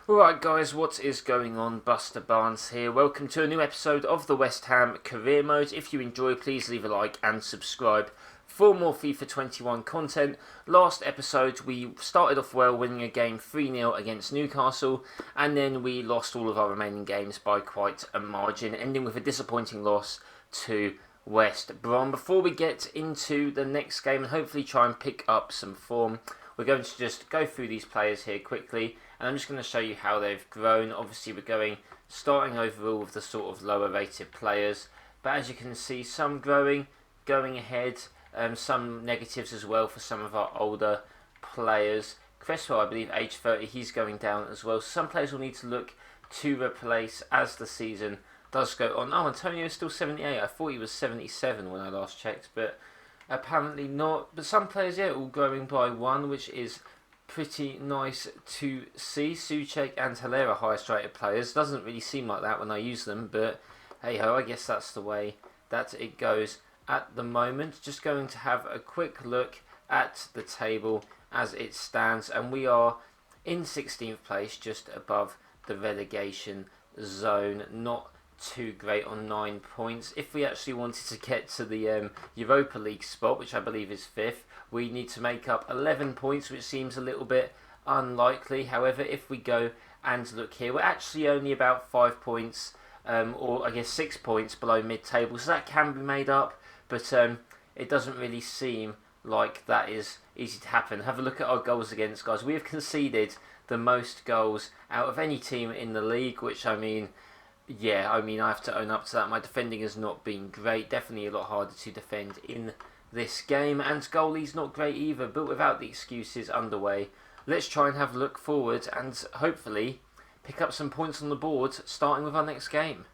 Alright guys, what is going on? BusterBarnes here. Welcome to a new episode of the West Ham Career Mode. If you enjoy, please leave a like and subscribe for more FIFA 21 content. Last episode we started off well, winning a game 3-0 against Newcastle, and then we lost all of our remaining games by quite a margin, ending with a disappointing loss to West Brom. Before we get into the next game and hopefully try and pick up some form, we're going to just go through these players here quickly, and I'm just going to show you how they've grown. Obviously we're starting overall with the sort of lower rated players, but as you can see, some going ahead, some negatives as well for some of our older players. Cresswell, I believe, age 30, he's going down as well. Some players will need to look to replace as the season does go on. Oh, Antonio is still 78. I thought he was 77 when I last checked, but apparently not. But some players, yeah, all growing by one, which is pretty nice to see. Souček and Haller are highest rated players. Doesn't really seem like that when I use them, but hey ho, I guess that's the way that it goes at the moment. Just going to have a quick look at the table as it stands, and we are in 16th place, just above the relegation zone. Not too great on 9 points. If we actually wanted to get to the Europa League spot, which I believe is 5th, we need to make up 11 points, which seems a little bit unlikely. However, if we go and look here, we're actually only about 5 points, or I guess 6 points below mid-table, so that can be made up, but it doesn't really seem like that is easy to happen. Have a look at our goals against, guys. We have conceded the most goals out of any team in the league, which yeah, I have to own up to that. My defending has not been great. Definitely a lot harder to defend in this game. And goalie's not great either. But without the excuses underway, let's try and have a look forward and hopefully pick up some points on the board, starting with our next game.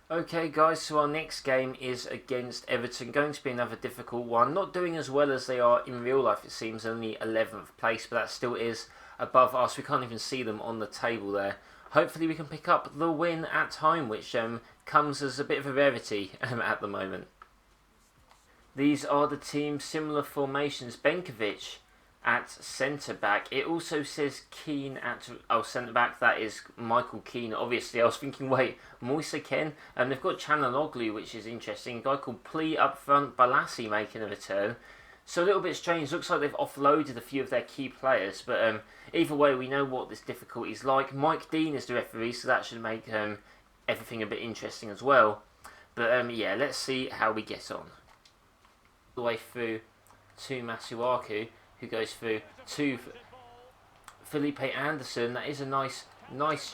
Okay guys, so our next game is against Everton. Going to be another difficult one. Not doing as well as they are in real life, it seems. Only 11th place, but that still is above us. We can't even see them on the table there. Hopefully we can pick up the win at home, which comes as a bit of a rarity at the moment. These are the teams, similar formations. Benkovic at centre-back. It also says Keane at centre-back. That is Michael Keane, obviously. I was thinking, wait, Moise Kean? And they've got Çalhanoğlu, which is interesting. A guy called Plea up front, Balassi making a return. So a little bit strange. Looks like they've offloaded a few of their key players, but either way, we know what this difficulty is like. Mike Dean is the referee, so that should make everything a bit interesting as well. But yeah, let's see how we get on. All the way through to Masuaku, who goes through to Felipe Anderson. That is a nice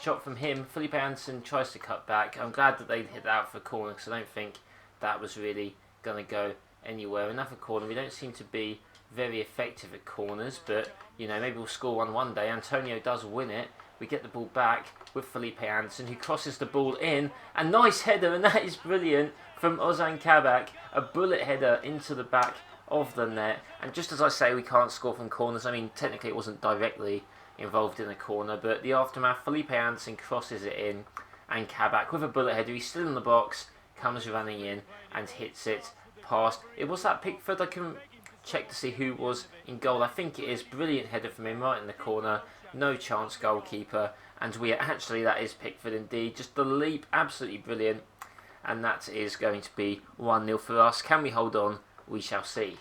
shot from him. Felipe Anderson tries to cut back. I'm glad that they hit that out for a corner, because I don't think that was really going to go anywhere. Another corner. We don't seem to be very effective at corners, but you know, maybe we'll score one day. Antonio does win it. We get the ball back with Felipe Anderson, who crosses the ball in. A nice header, and that is brilliant from Ozan Kabak. A bullet header into the back of the net. And just as I say, we can't score from corners. I mean, technically it wasn't directly involved in a corner, but the aftermath, Felipe Anderson crosses it in, and Kabak with a bullet header. He's still in the box, comes running in and hits it past. It was that Pickford. I can check to see who was in goal. I think it is. Brilliant header from him right in the corner. No chance, goalkeeper. And that is Pickford indeed. Just the leap, absolutely brilliant. And that is going to be 1-0 for us. Can we hold on? We shall see.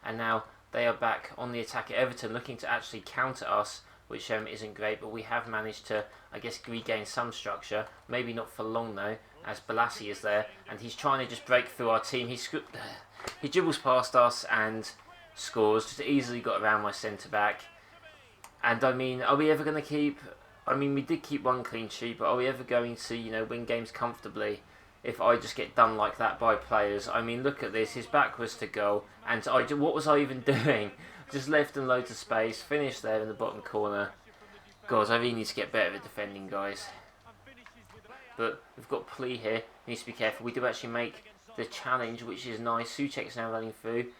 And now they are back on the attack at Everton, looking to actually counter us, which isn't great, but we have managed to, I guess, regain some structure. Maybe not for long though, as Balassi is there, and he's trying to just break through our team. He dribbles past us and scores. Just easily got around my centre-back. And I mean, are we ever going to keep... I mean, we did keep one clean sheet, but are we ever going to, you know, win games comfortably if I just get done like that by players? I mean, look at this. His back was to goal, and what was I even doing? Just left him loads of space. Finished there in the bottom corner. God, I really need to get better at defending, guys. But we've got Plea here. Needs to be careful. We do actually make the challenge, which is nice. Souček's now running through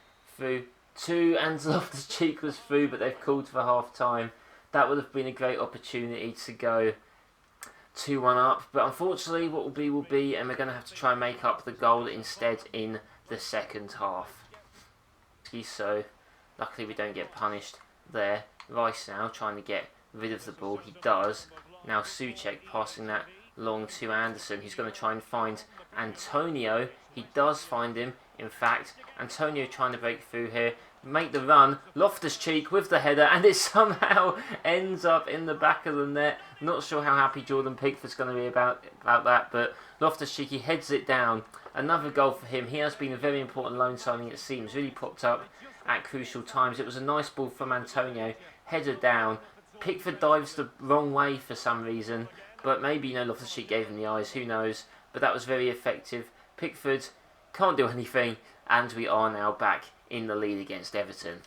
two, and Loftus-Cheek was through, but they've called for half time. That would have been a great opportunity to go 2-1 up, but unfortunately what will be, and we're going to have to try and make up the goal instead in the second half. So luckily we don't get punished there. Rice now trying to get rid of the ball. He does. Now Souček passing that long to Anderson, who's going to try and find Antonio. He does find him. In fact, Antonio trying to break through here. Make the run. Loftus-Cheek with the header, and it somehow ends up in the back of the net. Not sure how happy Jordan Pickford's going to be about that, but Loftus-Cheek, he heads it down. Another goal for him. He has been a very important loan signing, it seems. Really popped up at crucial times. It was a nice ball from Antonio. Header down. Pickford dives the wrong way for some reason, but maybe, Loftus-Cheek gave him the eyes. Who knows? But that was very effective. Pickford can't do anything, and we are now back in the lead against Everton.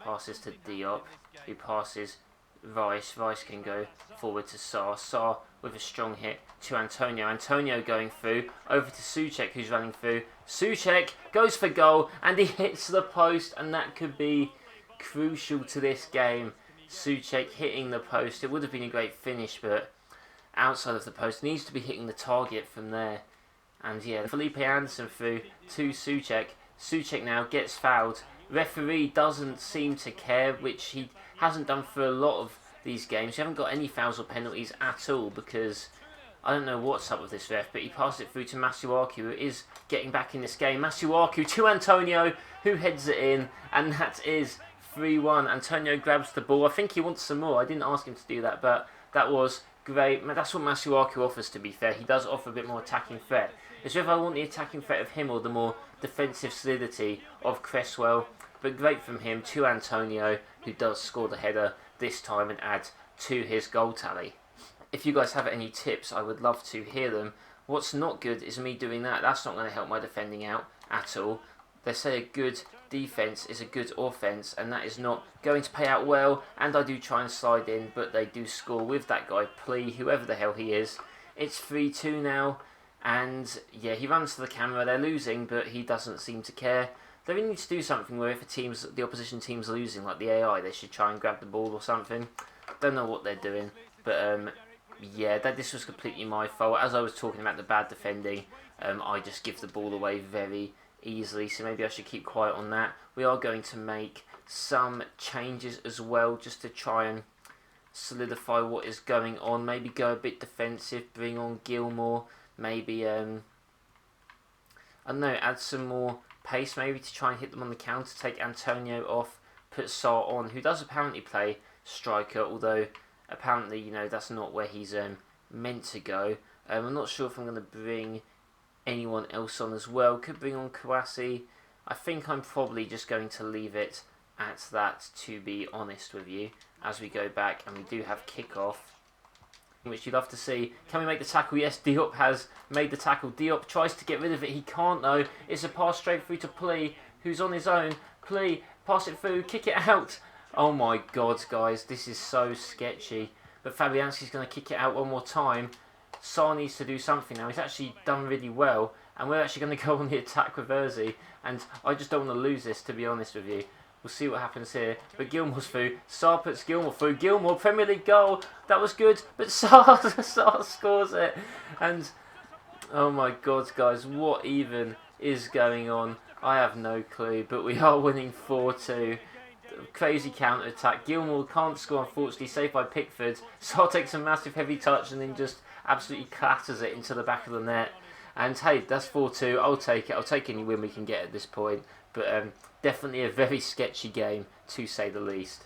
Passes to Diop, who passes Rice. Rice can go forward to Sarr. Sarr with a strong hit to Antonio. Antonio going through, over to Souček, who's running through. Souček goes for goal, and he hits the post, and that could be crucial to this game. Souček hitting the post. It would have been a great finish, but outside of the post, needs to be hitting the target from there. And yeah, Felipe Anderson through to Souček. Souček now gets fouled. Referee doesn't seem to care, which he hasn't done for a lot of these games. He haven't got any fouls or penalties at all, because I don't know what's up with this ref, but he passed it through to Masuaku, who is getting back in this game. Masuaku to Antonio, who heads it in, and that is 3-1. Antonio grabs the ball. I think he wants some more. I didn't ask him to do that, but that was great. That's what Masuaku offers, to be fair. He does offer a bit more attacking threat. It's whether I want the attacking threat of him or the more defensive solidity of Cresswell. But great from him to Antonio, who does score the header this time and add to his goal tally. If you guys have any tips, I would love to hear them. What's not good is me doing that. That's not going to help my defending out at all. They say a good defence is a good offence, and that is not going to pay out well. And I do try and slide in, but they do score with that guy, Plea, whoever the hell he is. It's 3-2 now. And yeah, he runs to the camera. They're losing, but he doesn't seem to care. They really need to do something where if the opposition team's losing, like the AI, they should try and grab the ball or something. Don't know what they're doing, but yeah, this was completely my fault. As I was talking about the bad defending, I just give the ball away very easily, so maybe I should keep quiet on that. We are going to make some changes as well, just to try and solidify what is going on. Maybe go a bit defensive, bring on Gilmour. Maybe, I don't know, add some more pace maybe to try and hit them on the counter, take Antonio off, put Sarr on, who does apparently play striker, although apparently, that's not where he's meant to go. I'm not sure if I'm going to bring anyone else on as well. Could bring on Kouassi. I think I'm probably just going to leave it at that, to be honest with you, as we go back, and we do have kick-off, which you'd love to see. Can we make the tackle? Yes, Diop has made the tackle. Diop tries to get rid of it. He can't, though. It's a pass straight through to Plea, who's on his own. Plea, pass it through, kick it out. Oh my God, guys, this is so sketchy. But Fabianski's going to kick it out one more time. Sarr needs to do something now. He's actually done really well, and we're actually going to go on the attack with Ozzy. And I just don't want to lose this, to be honest with you. We'll see what happens here. But Gilmour's through. Sarr puts Gilmour through. Gilmour, Premier League goal. That was good. But Sarr scores it. And, oh my God, guys, what even is going on? I have no clue. But we are winning 4-2. Crazy counter-attack. Gilmour can't score, unfortunately. Saved by Pickford. Sarr takes a massive heavy touch and then just absolutely clatters it into the back of the net. And hey, that's 4-2. I'll take it. I'll take any win we can get at this point. But definitely a very sketchy game, to say the least.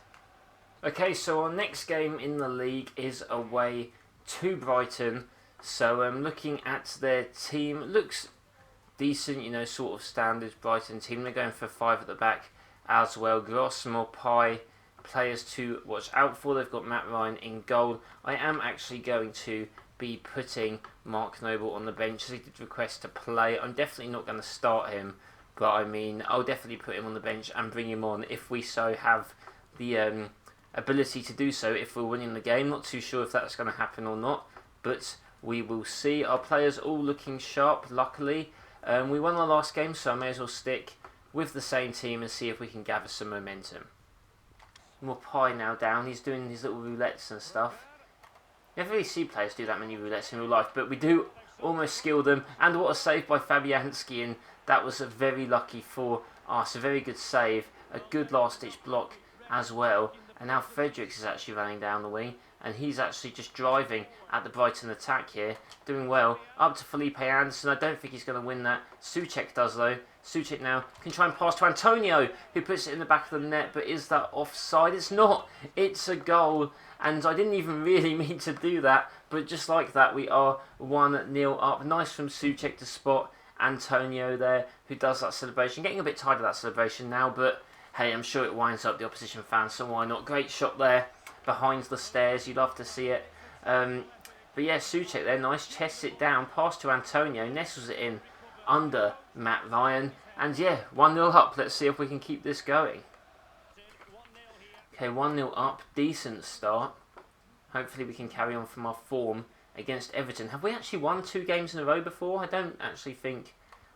Okay, so our next game in the league is away to Brighton. So looking at their team, looks decent, sort of standard Brighton team. They're going for 5 at the back as well. Gross, Mopai, players to watch out for. They've got Matt Ryan in goal. I am actually going to be putting Mark Noble on the bench, as he did request to play. I'm definitely not going to start him, but I mean, I'll definitely put him on the bench and bring him on if we so have the ability to do so, if we're winning the game. Not too sure if that's going to happen or not, but we will see. Our players all looking sharp, luckily. We won our last game, so I may as well stick with the same team and see if we can gather some momentum. Mopai now down. He's doing his little roulettes and stuff. You never really see players do that many roulettes in real life, but we do almost skill them. And what a save by Fabianski, and that was very lucky for us. A very good save, a good last-ditch block as well. And now Fredericks is actually running down the wing, and he's actually just driving at the Brighton attack here, doing well. Up to Felipe Anderson. I don't think he's going to win that. Souček does though. Souček now can try and pass to Antonio, who puts it in the back of the net, but is that offside? It's not. It's a goal, and I didn't even really mean to do that, but just like that, we are 1-0 up. Nice from Souček to spot Antonio there, who does that celebration. Getting a bit tired of that celebration now, but hey, I'm sure it winds up the opposition fans, so why not? Great shot there behind the stairs. You'd love to see it. But yeah, Souček there, nice, chests it down, pass to Antonio, nestles it in under Matt Ryan, and yeah, 1-0 up. Let's see if we can keep this going. Okay, 1-0 up, decent start. Hopefully we can carry on from our form against Everton. Have we actually won 2 games in a row before? I don't actually think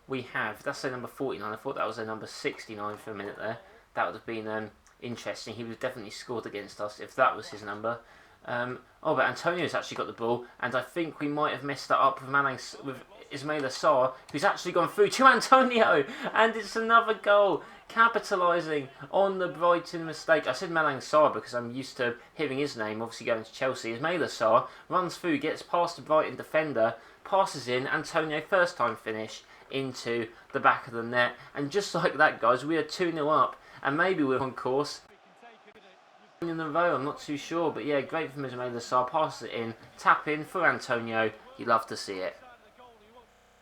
we have. That's their number 49. I thought that was their number 69 for a minute there. That would have been interesting. He would have definitely scored against us if that was his number. But Antonio's actually got the ball, and I think we might have messed that up with Ismail Assar, who's actually gone through to Antonio, and it's another goal, capitalising on the Brighton mistake. I said Malang Sarr because I'm used to hearing his name, obviously going to Chelsea. Ismail Assar runs through, gets past the Brighton defender, passes in, Antonio first time finish into the back of the net, and just like that, guys, we are 2-0 up, and maybe we're on course in a row, I'm not too sure, but yeah, great from Ismail Assar, passes it in, tap in for Antonio, you love to see it.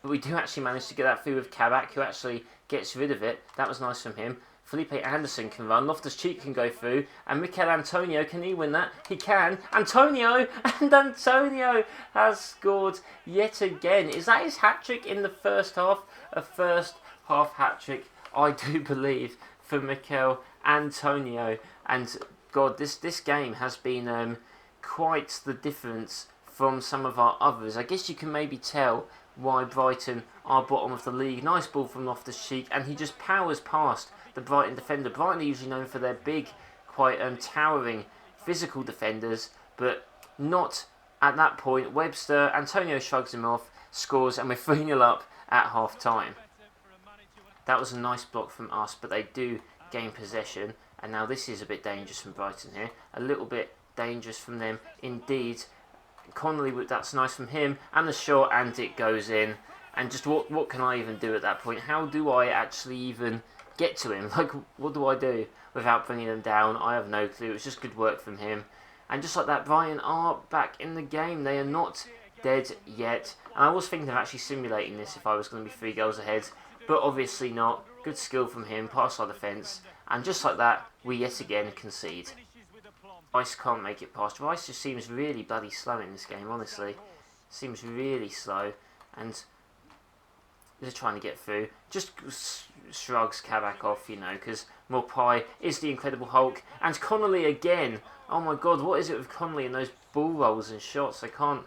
But we do actually manage to get that through with Kabak, who actually gets rid of it. That was nice from him. Felipe Anderson can run, Loftus-Cheek can go through, and Mikel Antonio, can he win that? He can. Antonio! And Antonio has scored yet again. Is that his hat-trick in the first half? A first half hat-trick, I do believe, for Mikel Antonio. And God, this game has been quite the difference from some of our others. I guess you can maybe tell why Brighton are bottom of the league. Nice ball from Loftus-Cheek, and he just powers past the Brighton defender. Brighton are usually known for their big, quite towering physical defenders, but not at that point. Webster, Antonio shrugs him off, scores, and we're 3-0 up at half time. That was a nice block from us, but they do gain possession. And now this is a bit dangerous from Brighton here. A little bit dangerous from them indeed. Connolly, that's nice from him. And the shot, and it goes in. And just what can I even do at that point? How do I actually even get to him? Like, what do I do without bringing them down? I have no clue. It was just good work from him. And just like that, Brighton are back in the game. They are not dead yet. And I was thinking of actually simulating this if I was going to be 3 goals ahead. But obviously not. Good skill from him. Pass our defence. And just like that, we yet again concede. Rice can't make it past. Rice just seems really bloody slow in this game, honestly. Seems really slow. And they're trying to get through. Just shrugs Kabak off, you know, because Morpai is the Incredible Hulk. And Connolly again. Oh my God, what is it with Connolly and those ball rolls and shots? I can't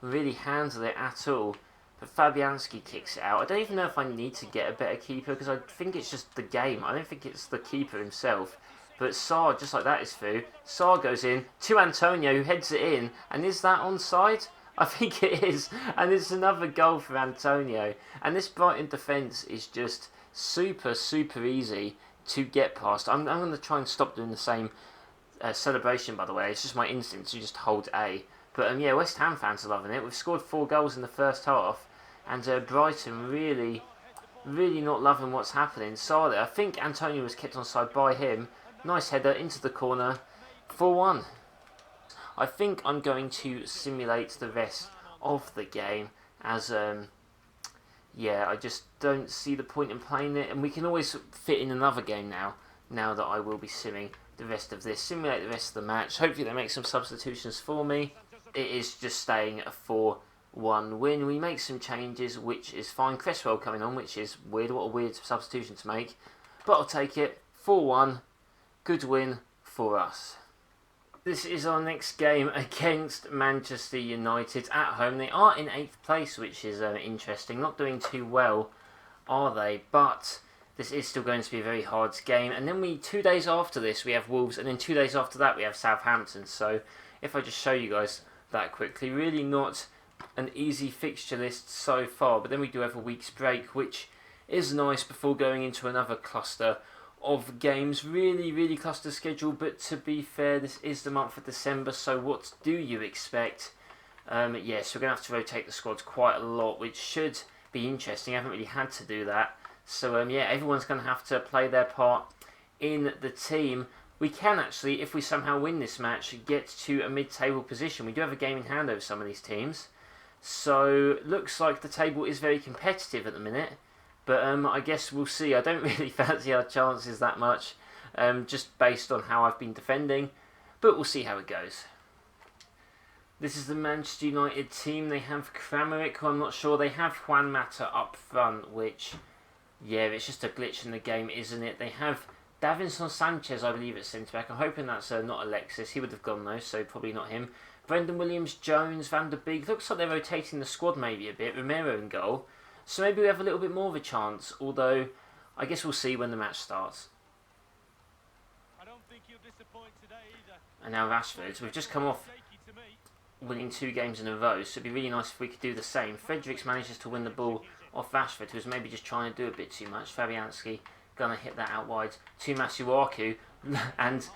really handle it at all. But Fabianski kicks it out. I don't even know if I need to get a better keeper, because I think it's just the game. I don't think it's the keeper himself. But Sarr, just like that, is through. Sarr goes in to Antonio, who heads it in. And is that onside? I think it is. And it's another goal for Antonio. And this Brighton defence is just super, super easy to get past. I'm going to try and stop doing the same celebration, by the way. It's just my instinct to just hold A. But yeah, West Ham fans are loving it. We've scored 4 goals in the first half. And Brighton really not loving what's happening. Sarr there. I think Antonio was kept onside by him. Nice header into the corner. 4-1. I think I'm going to simulate the rest of the game as, yeah, I just don't see the point in playing it. And we can always fit in another game now that I will be simming the rest of this. Simulate the rest of the match. Hopefully they make some substitutions for me. It is just staying a 4-1 win. We make some changes, which is fine. Cresswell coming on, which is weird. What a weird substitution to make. But I'll take it. 4-1. Good win for us. This is our next game against Manchester United at home. They are in 8th place, which is interesting. Not doing too well, are they? But this is still going to be a very hard game. And then 2 days after this, we have Wolves. And then 2 days after that, we have Southampton. So if I just show you guys that quickly, really not an easy fixture list so far. But then we do have a week's break, which is nice before going into another cluster of games. Really cluster schedule, but to be fair, this is the month of December, so what do you expect? Yes, we're going to have to rotate the squads quite a lot, which should be interesting. I haven't really had to do that. So yeah, everyone's going to have to play their part in the team. We can actually, if we somehow win this match, get to a mid-table position. We do have a game in hand over some of these teams. So looks like the table is very competitive at the minute. But I guess we'll see. I don't really fancy our chances that much, just based on how I've been defending. But we'll see how it goes. This is the Manchester United team. They have Kramaric, who I'm not sure. They have Juan Mata up front, which, yeah, it's just a glitch in the game, isn't it? They have Davinson Sanchez, I believe, at centre-back. I'm hoping that's not Alexis. He would have gone, though, so probably not him. Brendan Williams, Jones, Van der Beek. Looks like they're rotating the squad maybe a bit. Romero in goal. So maybe we have a little bit more of a chance, although I guess we'll see when the match starts. I don't think you'll disappoint today either. And now Rashford. We've just come off winning 2 games in a row, so it'd be really nice if we could do the same. Fredericks manages to win the ball off Rashford, who's maybe just trying to do a bit too much. Fabianski gonna hit that out wide to Masuaku, and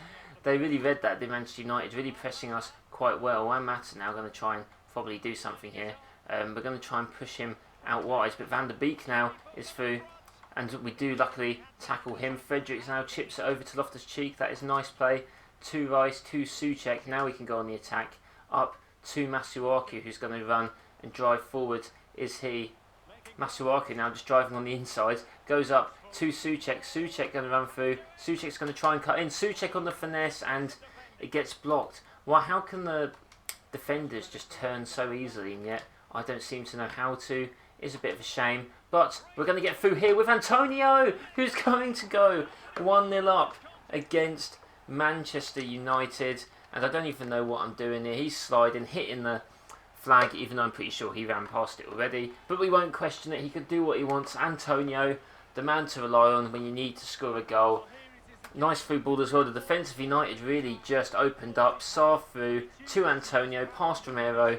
they really read that. The Manchester United really pressing us quite well. And Mata now going to try and probably do something here. We're going to try and push him out wide, but Van der Beek now is through, and we do luckily tackle him. Fredericks now chips it over to Loftus-Cheek. That is nice play to Rice, to Souček. Now we can go on the attack up to Masuaku, who's going to run and drive forward. Is he? Masuaku now just driving on the inside, goes up to Souček. Souček going to run through. Souček's going to try and cut in. Souček on the finesse, and it gets blocked. Well, how can the defenders just turn so easily, and yet I don't seem to know how to? It's a bit of a shame, but we're going to get through here with Antonio, who's going to go 1-0 up against Manchester United. And I don't even know what I'm doing here. He's sliding, hitting the flag, even though I'm pretty sure he ran past it already. But we won't question it. He can do what he wants. Antonio, the man to rely on when you need to score a goal. Nice through ball as well. The defence of United really just opened up. Sarr through to Antonio, past Romero.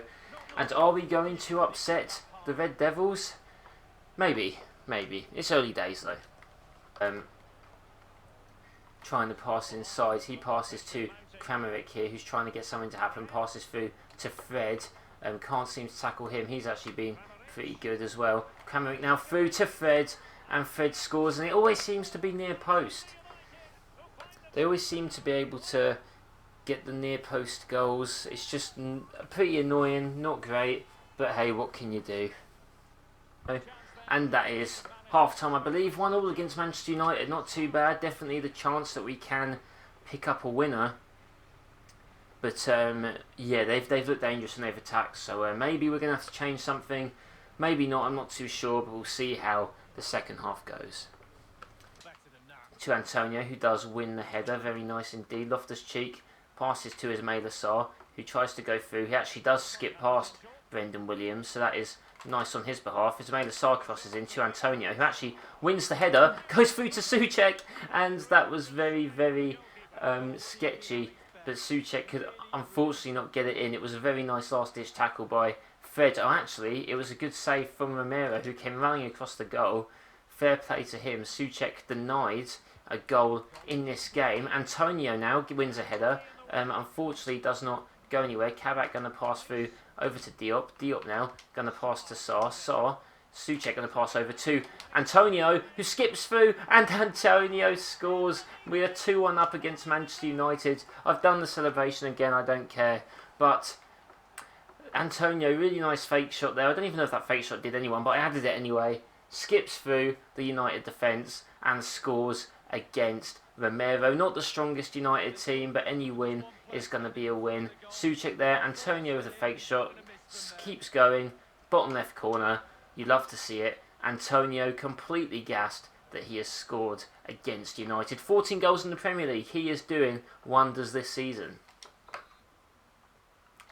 And are we going to upset the Red Devils? Maybe. It's early days though. Trying to pass inside. He passes to Kramaric here, who's trying to get something to happen. Passes through to Fred. Can't seem to tackle him. He's actually been pretty good as well. Kramaric now through to Fred, and Fred scores, and it always seems to be near post. They always seem to be able to get the near post goals. It's just pretty annoying, not great, but hey, what can you do? And that is half time, I believe. 1-1 against Manchester United, not too bad. Definitely the chance that we can pick up a winner. But yeah, they've looked dangerous and they've attacked, so maybe we're going to have to change something. Maybe not, I'm not too sure, but we'll see how the second half goes. To Antonio, who does win the header. Very nice indeed. Loftus-Cheek passes to Ismaila Sarr, who tries to go through. He actually does skip past Brendan Williams, so that is nice on his behalf. Ismaila Sarr crosses in to Antonio, who actually wins the header, goes through to Souček, and that was very sketchy. But Souček could unfortunately not get it in. It was a very nice last-ditch tackle by Fred. Oh, actually, it was a good save from Romero, who came running across the goal. Fair play to him. Souček denied a goal in this game. Antonio now wins a header. Unfortunately, does not go anywhere. Kabak going to pass through over to Diop. Diop now going to pass to Sarr. Sarr. Souček going to pass over to Antonio, who skips through, and Antonio scores. We are 2-1 up against Manchester United. I've done the celebration again, I don't care. But Antonio, really nice fake shot there. I don't even know if that fake shot did anyone, but I added it anyway. Skips through the United defence and scores against Romero. Not the strongest United team, but any win is going to be a win. Souček there, Antonio with a fake shot. Keeps going, bottom left corner. You love to see it. Antonio completely gassed that he has scored against United. 14 goals in the Premier League. He is doing wonders this season.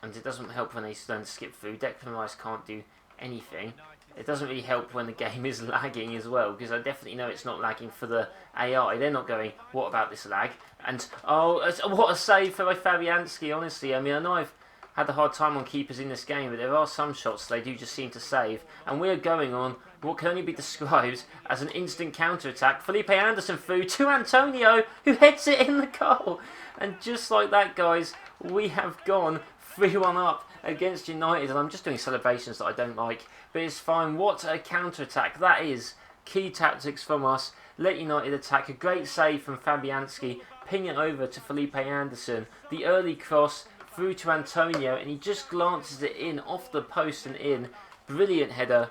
And it doesn't help when they learn to skip through. Declan Rice can't do anything. It doesn't really help when the game is lagging as well, because I definitely know it's not lagging for the AI. They're not going, what about this lag? And, oh, what a save for Fabianski, honestly. I mean, I know I've had a hard time on keepers in this game, but there are some shots they do just seem to save. And we're going on what can only be described as an instant counter-attack. Felipe Anderson through to Antonio, who heads it in the goal. And just like that, guys, we have gone 3-1 up against United. And I'm just doing celebrations that I don't like, but it's fine. What a counter-attack that is. Key tactics from us. Let United attack. A great save from Fabianski. Ping it over to Felipe Anderson. The early cross through to Antonio, and he just glances it in off the post and in. Brilliant header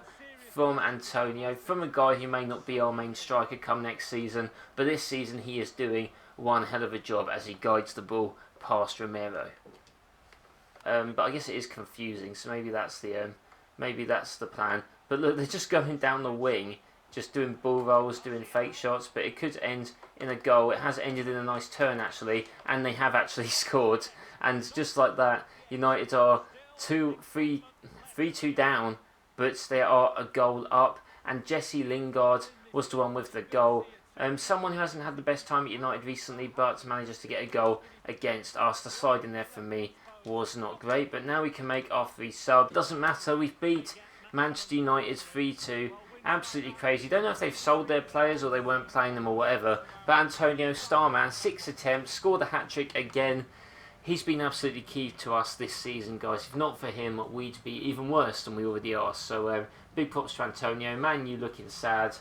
from Antonio, from a guy who may not be our main striker come next season, but this season he is doing one hell of a job as he guides the ball past Romero. But I guess it is confusing, so maybe that's the plan. But look, they're just going down the wing, just doing ball rolls, doing fake shots, but it could end in a goal. It has ended in a nice turn actually, and they have actually scored. And just like that, United are 3-2 down, but they are a goal up. And Jesse Lingard was the one with the goal. Someone who hasn't had the best time at United recently, but manages to get a goal against us. The slide in there for me was not great, but now we can make our 3 sub. Doesn't matter, we've beat Manchester United 3-2. Absolutely crazy. Don't know if they've sold their players or they weren't playing them or whatever. But Antonio, Starman, 6 attempts, scored a hat-trick again. He's been absolutely key to us this season, guys. If not for him, we'd be even worse than we already are. So big props to Antonio. Man, you looking sad.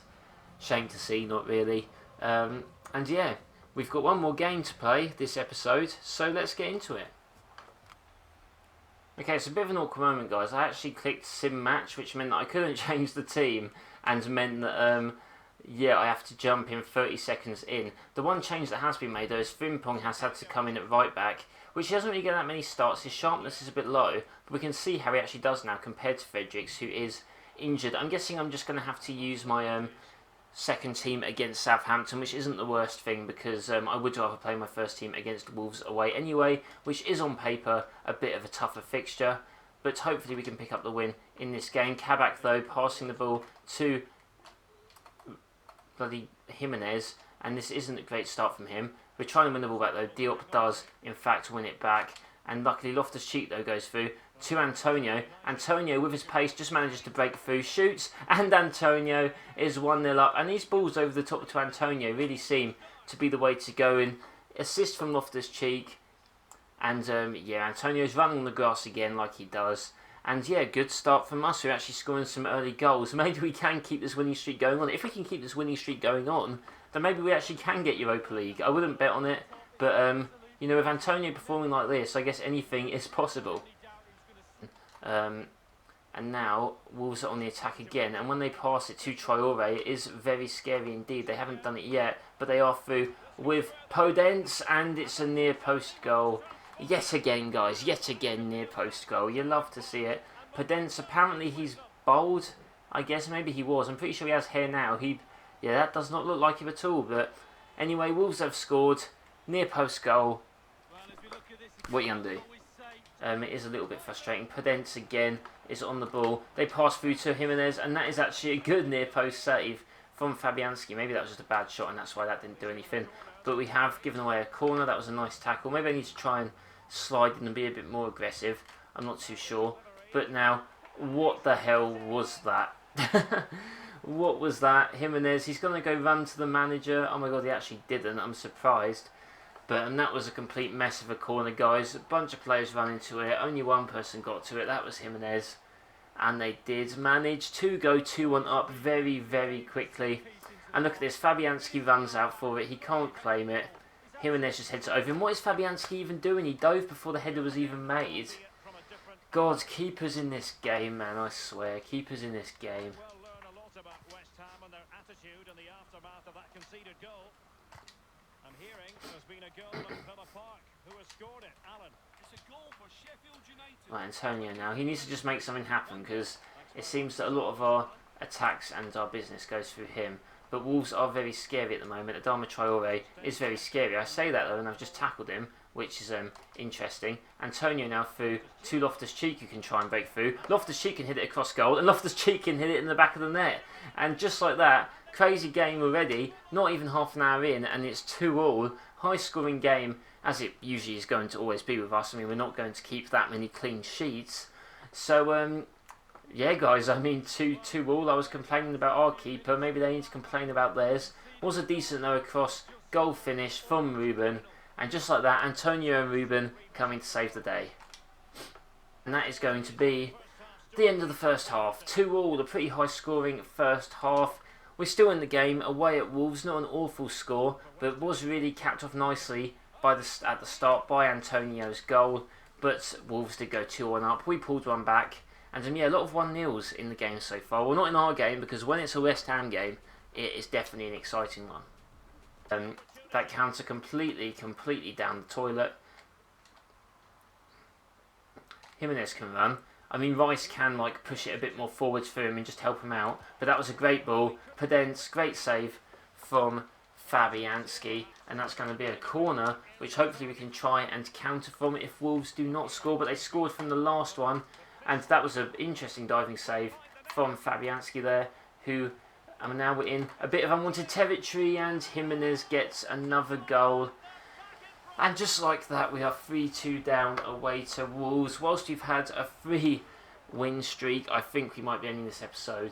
Shame to see, not really. And yeah, we've got one more game to play this episode, so let's get into it. Okay, it's a bit of an awkward moment, guys. I actually clicked sim match, which meant that I couldn't change the team, and meant that yeah, I have to jump in 30 seconds in. The one change that has been made though is Frimpong has had to come in at right back, which he doesn't really get that many starts. His sharpness is a bit low, but we can see how he actually does now compared to Fredericks, who is injured. I'm guessing I'm just going to have to use my second team against Southampton, which isn't the worst thing because I would rather play my first team against Wolves away anyway, which is on paper a bit of a tougher fixture, but hopefully we can pick up the win in this game. Kabak though passing the ball to bloody Jimenez, and this isn't a great start from him. We're trying to win the ball back though. Diop does in fact win it back, and luckily Loftus-Cheek though goes through to Antonio. Antonio with his pace just manages to break through, shoots, and Antonio is 1-0 up. And these balls over the top to Antonio really seem to be the way to go. And assist from Loftus-Cheek, and yeah, Antonio's running on the grass again like he does. And yeah, good start from us. We're actually scoring some early goals. Maybe we can keep this winning streak going on. If we can keep this winning streak going on, then maybe we actually can get Europa League. I wouldn't bet on it, but you know, with Antonio performing like this, I guess anything is possible. And now Wolves are on the attack again, and when they pass it to Traore, it is very scary indeed. They haven't done it yet, but they are through with Podence, and it's a near post goal. Yet again, guys, yet again near post goal. You love to see it. Podence, apparently he's bald. I guess maybe he was. I'm pretty sure he has hair now. Yeah, that does not look like him at all. But anyway, Wolves have scored. Near post goal. What are you going to do? It is a little bit frustrating. Podence again is on the ball. They pass through to Jimenez, and that is actually a good near post save from Fabianski. Maybe that was just a bad shot, and that's why that didn't do anything. But we have given away a corner. That was a nice tackle. Maybe I need to try and slide in and be a bit more aggressive. I'm not too sure. But now, what the hell was that? What was that? Jimenez, he's going to go run to the manager. Oh my god, he actually didn't. I'm surprised. But that was a complete mess of a corner, guys. A bunch of players ran into it. Only one person got to it. That was Jimenez. And they did manage to go 2-1 up very, very quickly. And look at this. Fabianski runs out for it. He can't claim it. Jimenez just heads it over. And what is Fabianski even doing? He dove before the header was even made. God, keepers in this game, man. I swear. Keepers in this game. Right, Antonio now. He needs to just make something happen because it seems that a lot of our attacks and our business goes through him. But Wolves are very scary at the moment. Adama Traore is very scary. I say that though, and I've just tackled him, which is interesting. Antonio now through to Loftus-Cheek, who can try and break through. Loftus-Cheek can hit it across goal, and Loftus-Cheek can hit it in the back of the net. And just like that, crazy game already. Not even half an hour in, and it's 2-2. High-scoring game. as it usually is going to always be with us. I mean, we're not going to keep that many clean sheets. So, yeah, guys, I mean, 2-2 all. I was complaining about our keeper. Maybe they need to complain about theirs. Was a decent no-cross goal finish from Ruben. And just like that, Antonio and Ruben coming to save the day. And that is going to be the end of the first half. 2-2, a pretty high-scoring first half. We're still in the game, away at Wolves. Not an awful score, but it was really capped off nicely at the start by Antonio's goal. But Wolves did go 2-1 up. We pulled one back. And yeah, a lot of 1-0s in the game so far. Well, not in our game, because when it's a West Ham game, it is definitely an exciting one. That counter completely down the toilet. Jimenez can run. I mean, Rice can push it a bit more forwards for him and just help him out. But that was a great ball. Podence, great save from Fabianski. And that's going to be a corner, which hopefully we can try and counter from if Wolves do not score. But they scored from the last one. And that was an interesting diving save from Fabianski there, who... And now we're in a bit of unwanted territory, and Jimenez gets another goal. And just like that, we are 3-2 down away to Wolves. Whilst we've had a 3-win streak, I think we might be ending this episode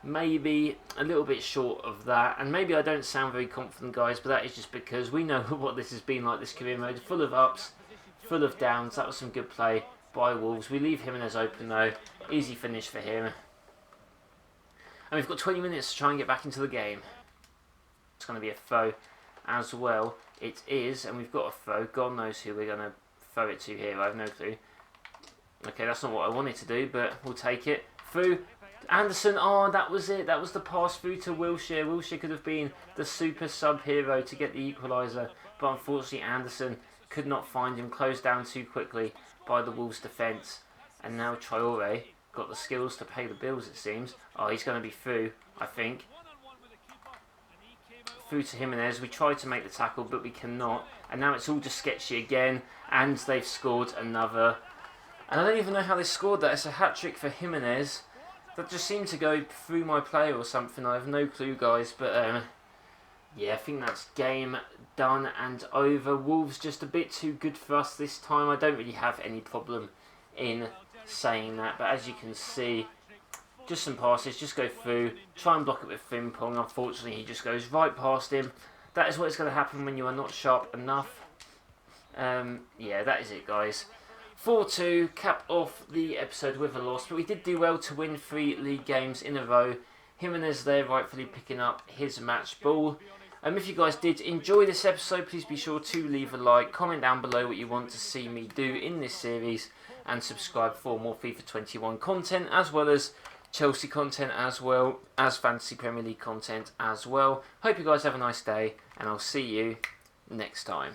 maybe a little bit short of that. And maybe I don't sound very confident, guys, but that is just because we know what this has been like, this career mode. Full of ups, full of downs. That was some good play by Wolves. We leave Jimenez open, though. Easy finish for him. And we've got 20 minutes to try and get back into the game. It's going to be a throw as well. It is, and we've got a throw. God knows who we're going to throw it to here. I have no clue. Okay, that's not what I wanted to do, but we'll take it. Through. Anderson, oh, that was it. That was the pass through to Wilshere. Wilshere could have been the super sub-hero to get the equaliser. But unfortunately, Anderson could not find him. Closed down too quickly by the Wolves' defence. And now Traore got the skills to pay the bills, it seems. Oh, he's going to be through, I think. Through to Jimenez. We tried to make the tackle, but we cannot. And now it's all just sketchy again. And they've scored another. And I don't even know how they scored that. It's a hat-trick for Jimenez. That just seemed to go through my player or something. I have no clue, guys. But, yeah, I think that's game done and over. Wolves just a bit too good for us this time. I don't really have any problem in saying that, but as you can see, just some passes, just go through, try and block it with Frimpong. Unfortunately, he just goes right past him. That is what is going to happen when you are not sharp enough. Yeah, that is it, guys. 4-2, capped off the episode with a loss, but we did do well to win 3 league games in a row. Jimenez there rightfully picking up his match ball. If you guys did enjoy this episode, please be sure to leave a like, comment down below what you want to see me do in this series, and subscribe for more FIFA 21 content, as well as Chelsea content, as well as Fantasy Premier League content as well. Hope you guys have a nice day, and I'll see you next time.